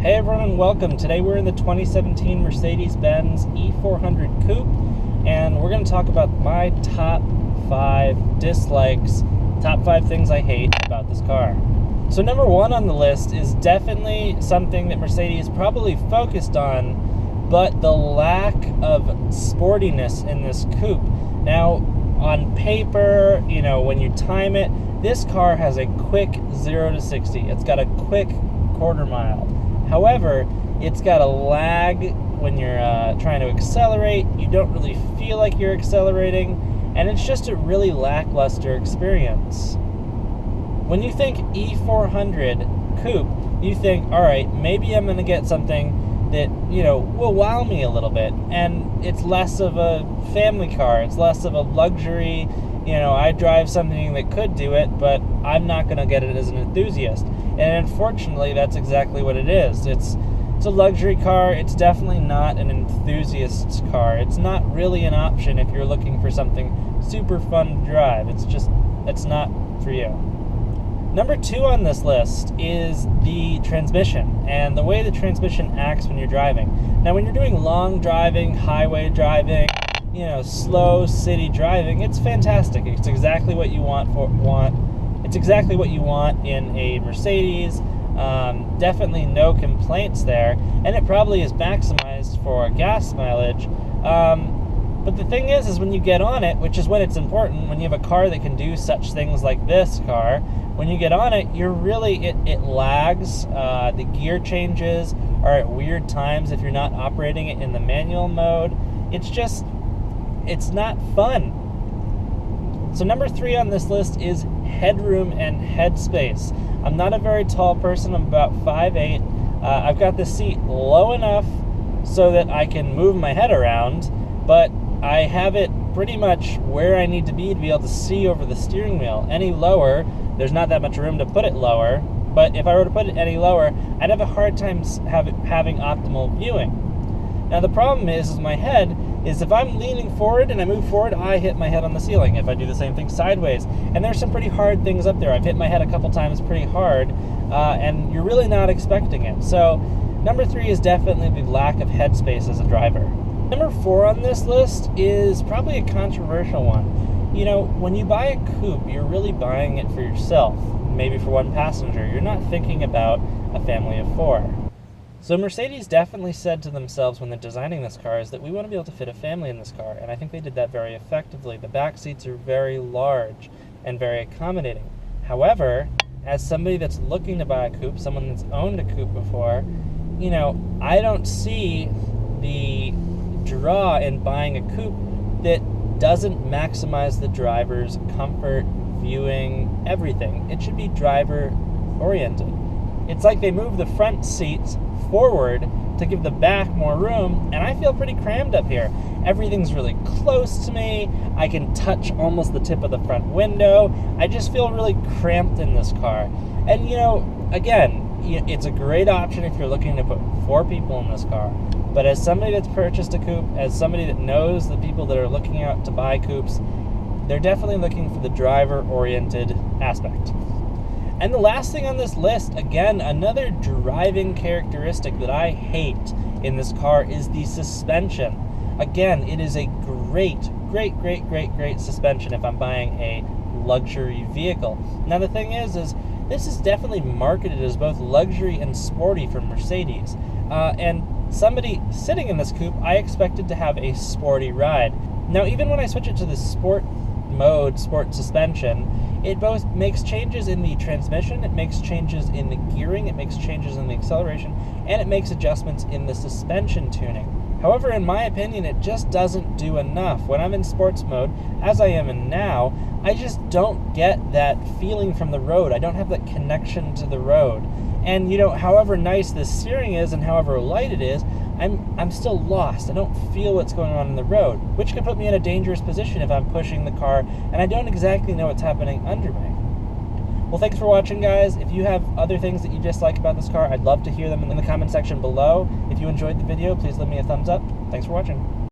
Hey everyone and welcome. Today we're in the 2017 Mercedes-Benz E400 Coupe and we're going to talk about my top 5 dislikes, top 5 things I hate about this car. So number 1 on the list is definitely something that Mercedes probably focused on, but the lack of sportiness in this coupe. Now on paper, when you time it, this car has a quick 0 to 60. It's got a quick quarter mile. However, it's got a lag when you're trying to accelerate. You don't really feel like you're accelerating, and it's just a really lackluster experience. When you think E400 Coupe, you think, all right, maybe I'm going to get something that, will wow me a little bit, and it's less of a family car. It's less of a luxury. I drive something that could do it, but I'm not going to get it as an enthusiast. And unfortunately, that's exactly what it is. It's a luxury car. It's definitely not an enthusiast's car. It's not really an option if you're looking for something super fun to drive. It's not for you. Number 2 on this list is the transmission and the way the transmission acts when you're driving. Now, when you're doing long driving, highway driving, slow city driving, it's fantastic. It's exactly what you want. It's exactly what you want in a Mercedes. Definitely no complaints there, and it probably is maximized for gas mileage. But the thing is when you get on it, which is when it's important, when you have a car that can do such things like this car, when you get on it, it lags. The gear changes are at weird times if you're not operating it in the manual mode. It's not fun. So number 3 on this list is headroom and headspace. I'm not a very tall person. I'm about 5'8". I've got the seat low enough so that I can move my head around, but I have it pretty much where I need to be able to see over the steering wheel. Any lower, there's not that much room to put it lower, but if I were to put it any lower, I'd have a hard time having optimal viewing. Now the problem is my head is if I'm leaning forward and I move forward, I hit my head on the ceiling. If I do the same thing sideways, and there's some pretty hard things up there. I've hit my head a couple times pretty hard, and you're really not expecting it. So number 3 is definitely the lack of headspace as a driver. Number 4 on this list is probably a controversial one. When you buy a coupe, you're really buying it for yourself, maybe for one passenger. You're not thinking about a family of 4. So Mercedes definitely said to themselves when they're designing this car is that we want to be able to fit a family in this car, and I think they did that very effectively. The back seats are very large and very accommodating. However, as somebody that's looking to buy a coupe, someone that's owned a coupe before, I don't see the draw in buying a coupe that doesn't maximize the driver's comfort, viewing, everything. It should be driver oriented. It's like they move the front seats forward to give the back more room, and I feel pretty crammed up here. Everything's really close to me. I can touch almost the tip of the front window. I just feel really cramped in this car. And again, it's a great option if you're looking to put 4 people in this car. But as somebody that's purchased a coupe, as somebody that knows the people that are looking out to buy coupes, they're definitely looking for the driver-oriented aspect. And the last thing on this list, again, another driving characteristic that I hate in this car is the suspension. Again, it is a great suspension if I'm buying a luxury vehicle. Now the thing is this is definitely marketed as both luxury and sporty from Mercedes. And somebody sitting in this coupe, I expected to have a sporty ride. Now even when I switch it to the sport mode, sport suspension, it both makes changes in the transmission, it makes changes in the gearing, it makes changes in the acceleration, and it makes adjustments in the suspension tuning. However, in my opinion, it just doesn't do enough. When I'm in sports mode, as I am in now, I just don't get that feeling from the road. I don't have that connection to the road. And however nice the steering is and however light it is, I'm still lost. I don't feel what's going on in the road, which could put me in a dangerous position if I'm pushing the car and I don't exactly know what's happening under me. Well, thanks for watching, guys. If you have other things that you dislike about this car, I'd love to hear them in the comment section below. If you enjoyed the video, please leave me a thumbs up. Thanks for watching.